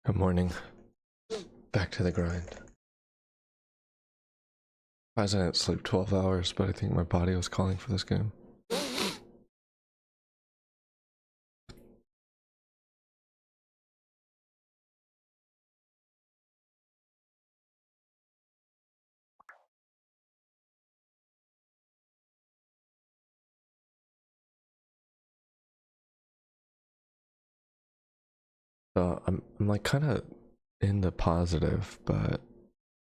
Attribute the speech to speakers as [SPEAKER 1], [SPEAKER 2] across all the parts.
[SPEAKER 1] Good morning. Back to the grind. I didn't sleep 12 hours, but I think my body was calling for this game. So I'm like kind of in the positive, but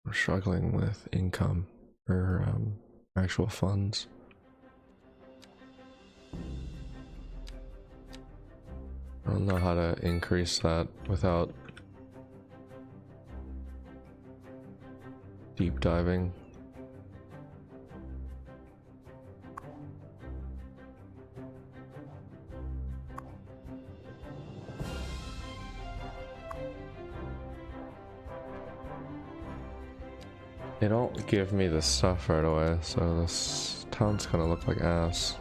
[SPEAKER 1] I'm struggling with income or actual funds. I don't know how to increase that without deep diving. They don't give me the stuff right away, so this town's gonna look like ass.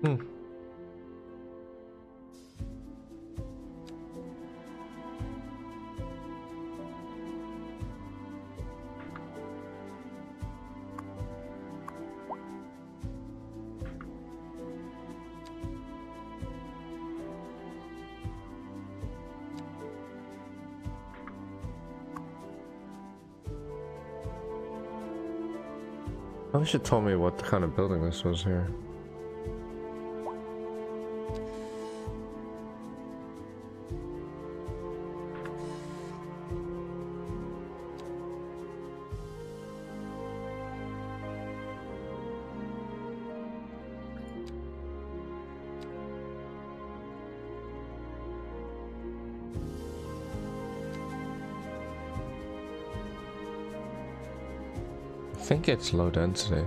[SPEAKER 1] Hmm. I wish it told me what kind of building this was here. I think it's low density.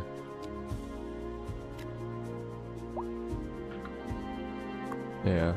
[SPEAKER 1] Yeah.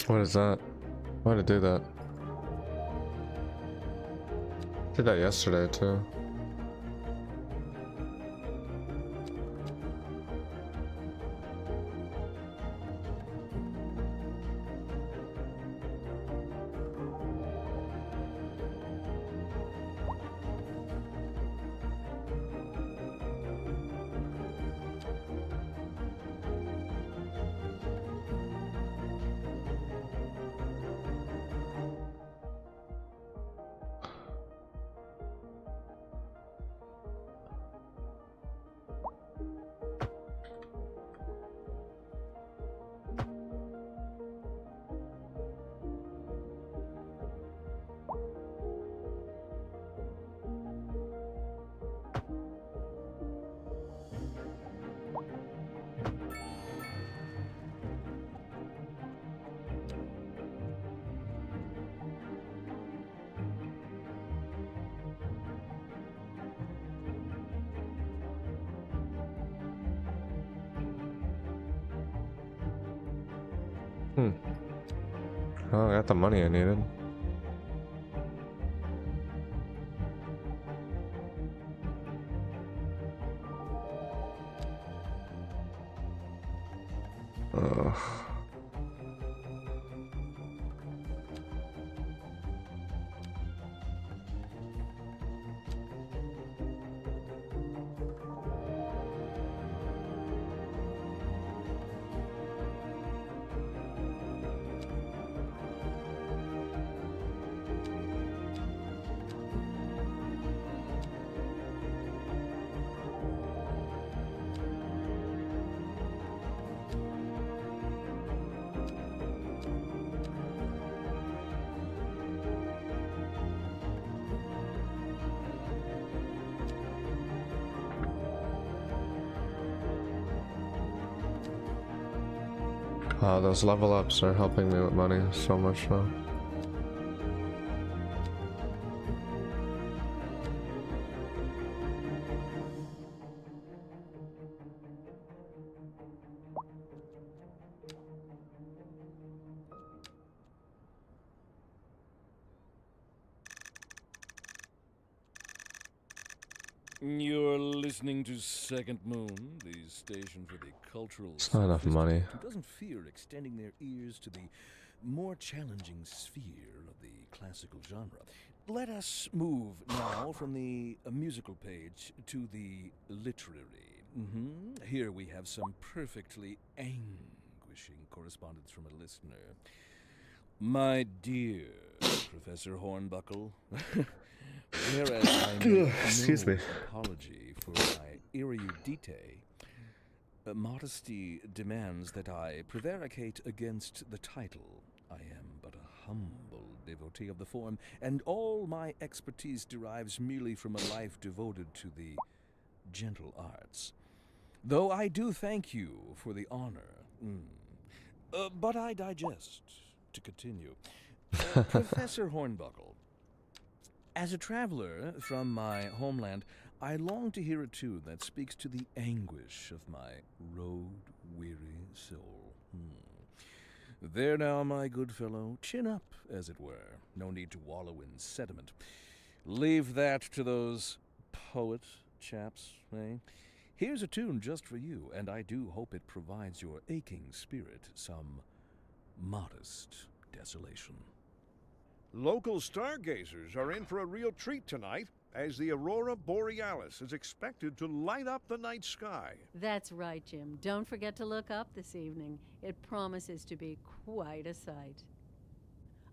[SPEAKER 1] What is that? Why'd it do that? Did that yesterday too. Oh, I got the money I needed. Ugh. Those level ups are helping me with money so much now.
[SPEAKER 2] You're listening to Second Moon, the station for the cultural
[SPEAKER 1] It's not enough money.
[SPEAKER 2] who doesn't fear extending their ears to the more challenging sphere of the classical genre. Let us move now from the musical page to the literary. Here we have some perfectly anguishing correspondence from a listener. My dear Professor Hornbuckle, whereas I make
[SPEAKER 1] Excuse me.
[SPEAKER 2] apology for my erudite, modesty demands that I prevaricate against the title. I am but a humble devotee of the form, and all my expertise derives merely from a life devoted to the gentle arts. Though I do thank you for the honor. But I digest. To continue. Professor Hornbuckle, as a traveler from my homeland, I long to hear a tune that speaks to the anguish of my road-weary soul. There now, my good fellow, chin up, as it were. No need to wallow in sediment. Leave that to those poet chaps, eh? Here's a tune just for you, and I do hope it provides your aching spirit some modest desolation.
[SPEAKER 3] Local stargazers are in for a real treat tonight, as the aurora borealis is expected to light up the night sky.
[SPEAKER 4] That's right, Jim. Don't forget to look up this evening. It promises to be quite a sight.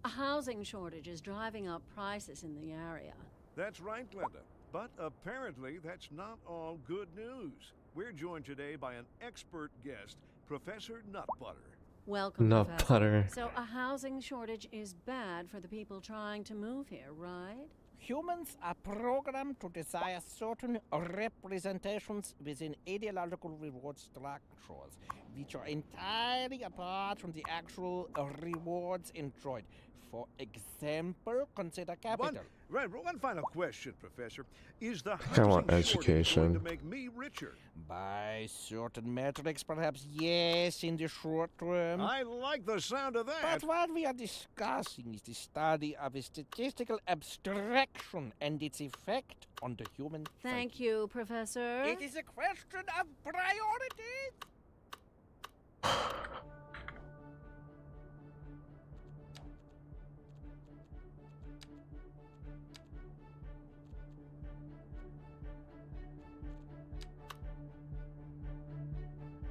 [SPEAKER 4] A housing shortage is driving up prices in the area.
[SPEAKER 3] That's right, Glenda. But apparently that's not all good news. We're joined today by an expert guest, Professor Nutbutter.
[SPEAKER 4] Welcome,
[SPEAKER 1] Nut
[SPEAKER 4] Professor.
[SPEAKER 1] butter.
[SPEAKER 4] So a housing shortage is bad for the people trying to move here, right?
[SPEAKER 5] Humans are programmed to desire certain representations within ideological reward structures, which are entirely apart from the actual rewards enjoyed. For example, consider capital.
[SPEAKER 3] One final question, Professor. Is the
[SPEAKER 1] I want
[SPEAKER 3] housing shortage
[SPEAKER 1] education.
[SPEAKER 3] going to make me richer?
[SPEAKER 5] By certain metrics, perhaps yes, in the short term.
[SPEAKER 3] I like the sound of that.
[SPEAKER 5] But what we are discussing is the study of a statistical abstraction and its effect on the human
[SPEAKER 4] Thank
[SPEAKER 5] psyche.
[SPEAKER 4] you, Professor.
[SPEAKER 5] It is a question of priorities.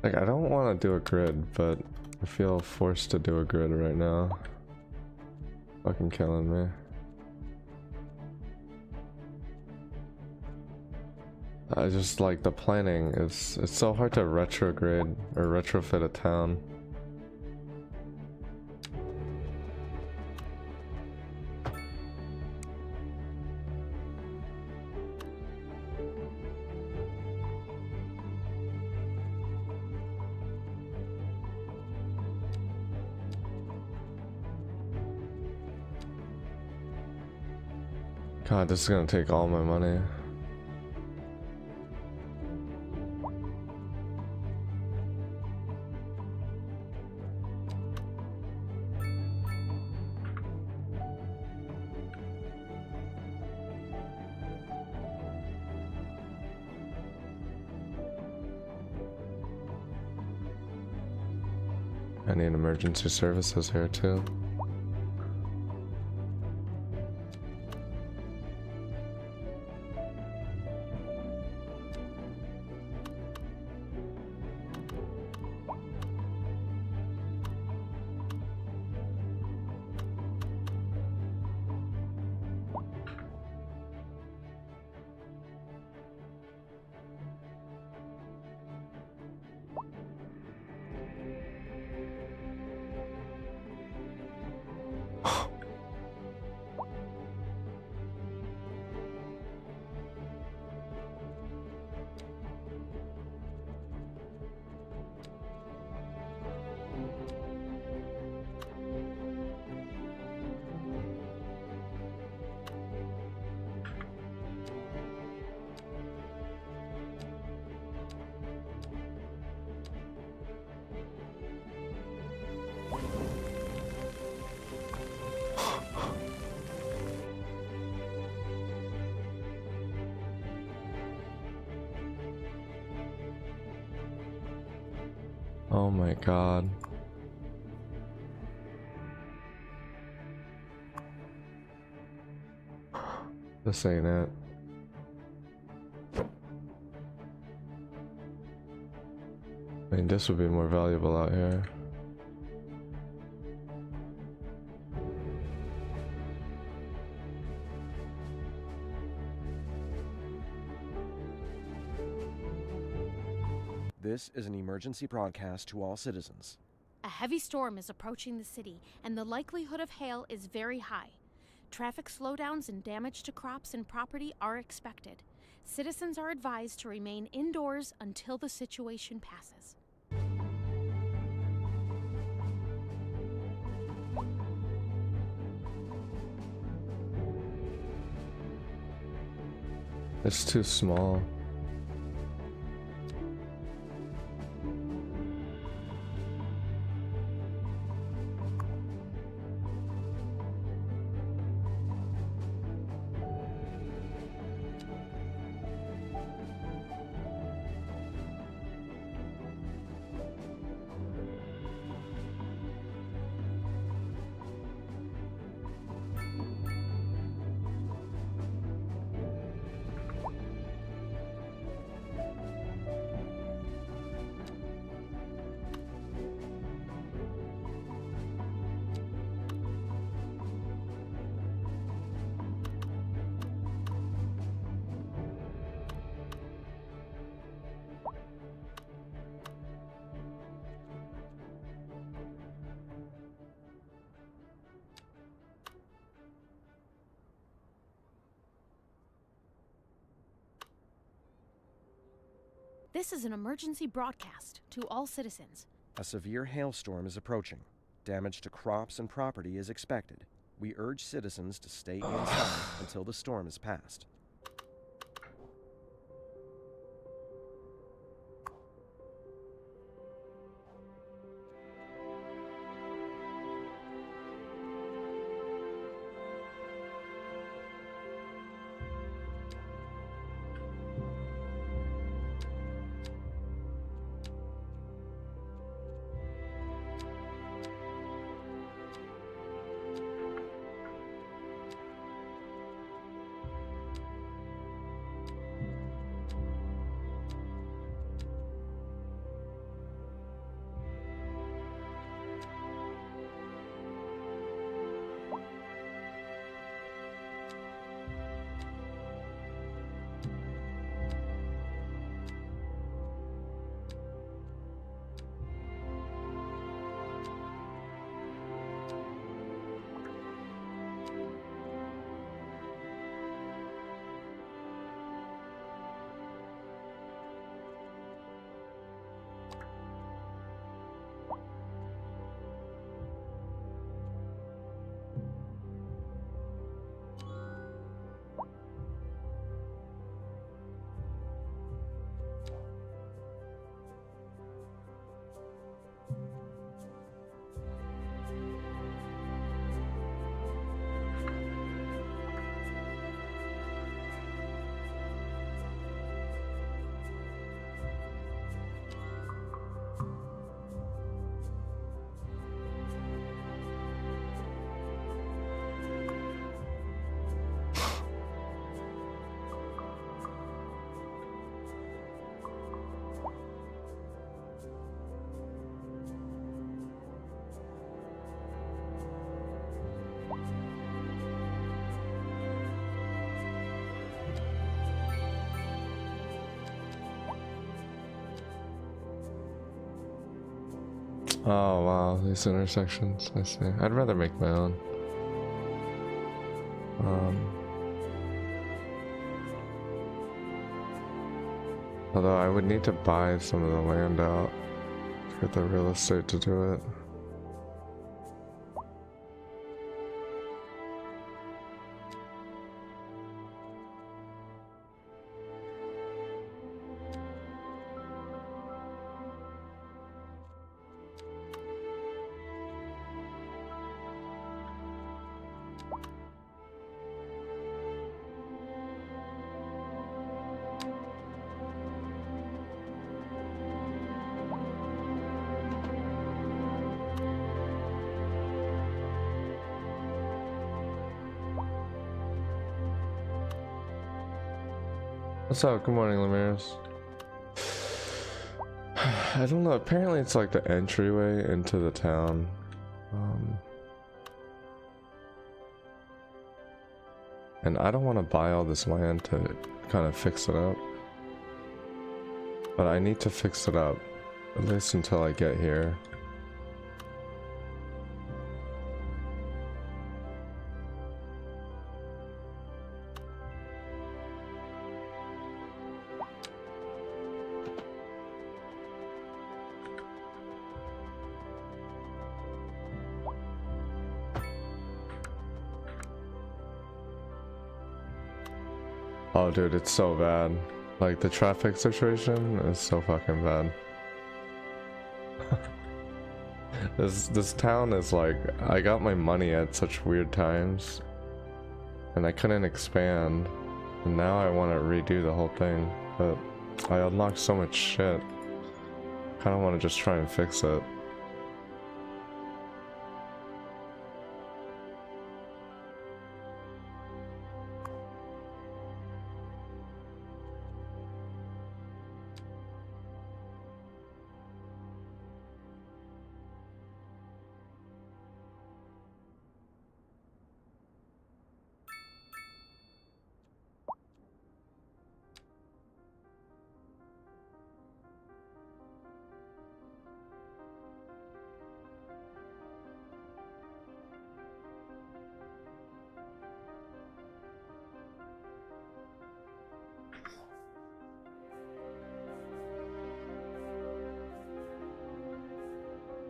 [SPEAKER 1] Like, I don't want to do a grid, but I feel forced to do a grid right now. Fucking killing me. I just like the planning. It's so hard to retrograde or retrofit a town. God, this is gonna take all my money. I need emergency services here too. Oh my god. This ain't it. I mean, this would be more valuable out here.
[SPEAKER 6] This is an emergency broadcast to all citizens.
[SPEAKER 7] A heavy storm is approaching the city, and the likelihood of hail is very high. Traffic slowdowns and damage to crops and property are expected. Citizens are advised to remain indoors until the situation passes.
[SPEAKER 1] It's too small.
[SPEAKER 7] This is an emergency broadcast to all citizens.
[SPEAKER 6] A severe hailstorm is approaching. Damage to crops and property is expected. We urge citizens to stay inside until the storm is passed.
[SPEAKER 1] Oh wow, these intersections, I see. I'd rather make my own. Although I would need to buy some of the land out to get the real estate to do it. What's up? Good morning, Lemirs. I don't know. Apparently, it's like the entryway into the town. And I don't want to buy all this land to kind of fix it up. But I need to fix it up, at least until I get here. Oh dude, it's so bad. Like the traffic situation is so fucking bad. This town is like, I got my money at such weird times and I couldn't expand, and now I want to redo the whole thing, but I unlocked so much shit. Kind of want to just try and fix it.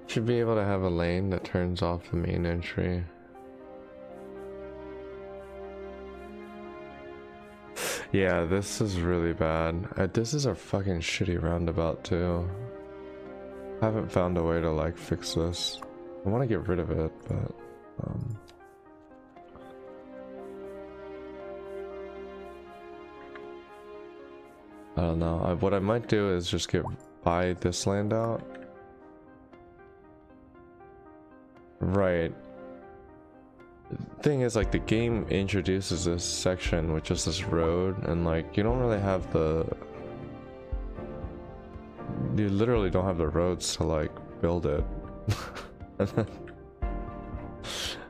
[SPEAKER 1] Should be able to have a lane that turns off the main entry. Yeah, this is really bad. This is a fucking shitty roundabout too. I haven't found a way to like fix this. I want to get rid of it, but I don't know. What I might do is just buy this land out. Right. Thing is, like, the game introduces this section, which is this road, and like you don't really have you literally don't have the roads to like build it. and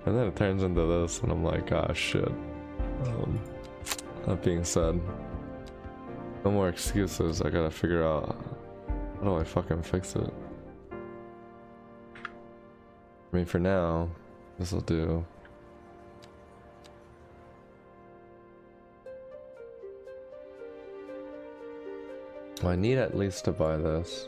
[SPEAKER 1] then it turns into this, and I'm like, ah, shit. That being said, no more excuses. I gotta figure out how do I fucking fix it. I mean, for now, this will do. I need at least to buy this.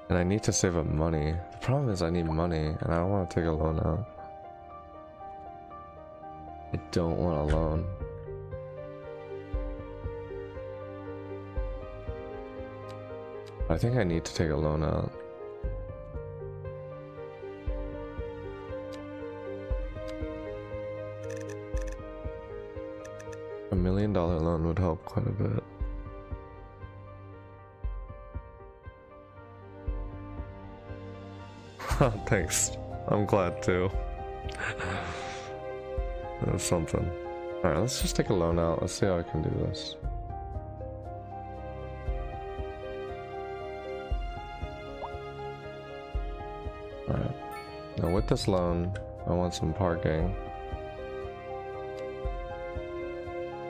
[SPEAKER 1] And I need to save up money. The problem is I need money, and I don't want to take a loan out. I don't want a loan. I think I need to take a loan out. $1 million loan would help quite a bit. Thanks. I'm glad too. That's something. Alright, let's just take a loan out. Let's see how I can do this. Alright. Now with this loan, I want some parking.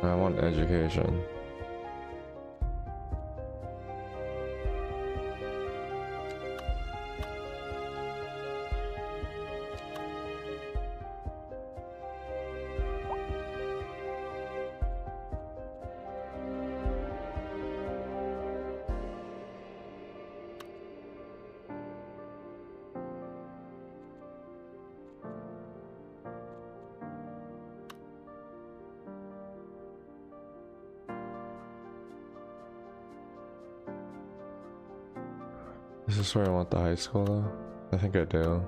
[SPEAKER 1] I want education. Is this where I want the high school though? I think I do.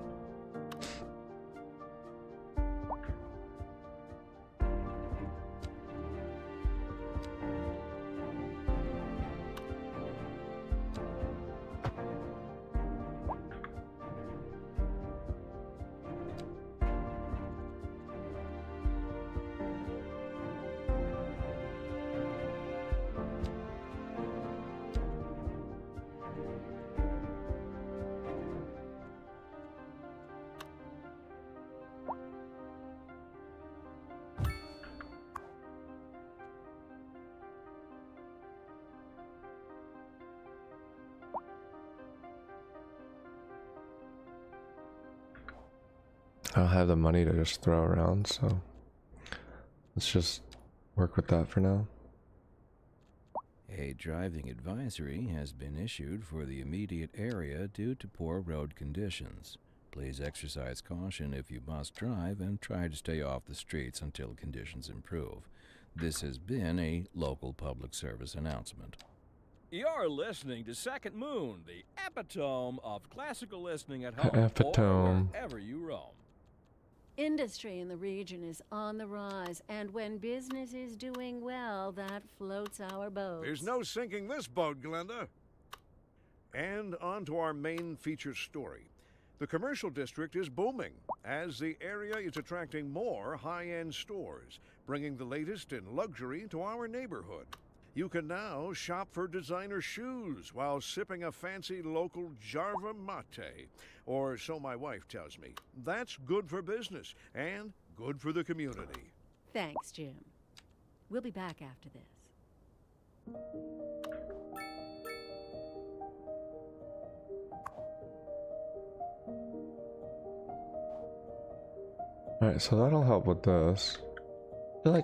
[SPEAKER 1] I don't have the money to just throw around, so let's just work with that for now.
[SPEAKER 2] A driving advisory has been issued for the immediate area due to poor road conditions. Please exercise caution if you must drive and try to stay off the streets until conditions improve. This has been a local public service announcement. You're listening to Second Moon, the epitome of classical listening at home or wherever you roam.
[SPEAKER 4] Industry in the region is on the rise, and when business is doing well, that floats our boat.
[SPEAKER 3] There's no sinking this boat, Glenda. And on to our main feature story. The commercial district is booming, as the area is attracting more high-end stores, bringing the latest in luxury to our neighborhood. You can now shop for designer shoes while sipping a fancy local Jarva mate, or so my wife tells me. That's good for business and good for the community.
[SPEAKER 4] Thanks, Jim. We'll be back after this.
[SPEAKER 1] Alright, so that'll help with this. I feel like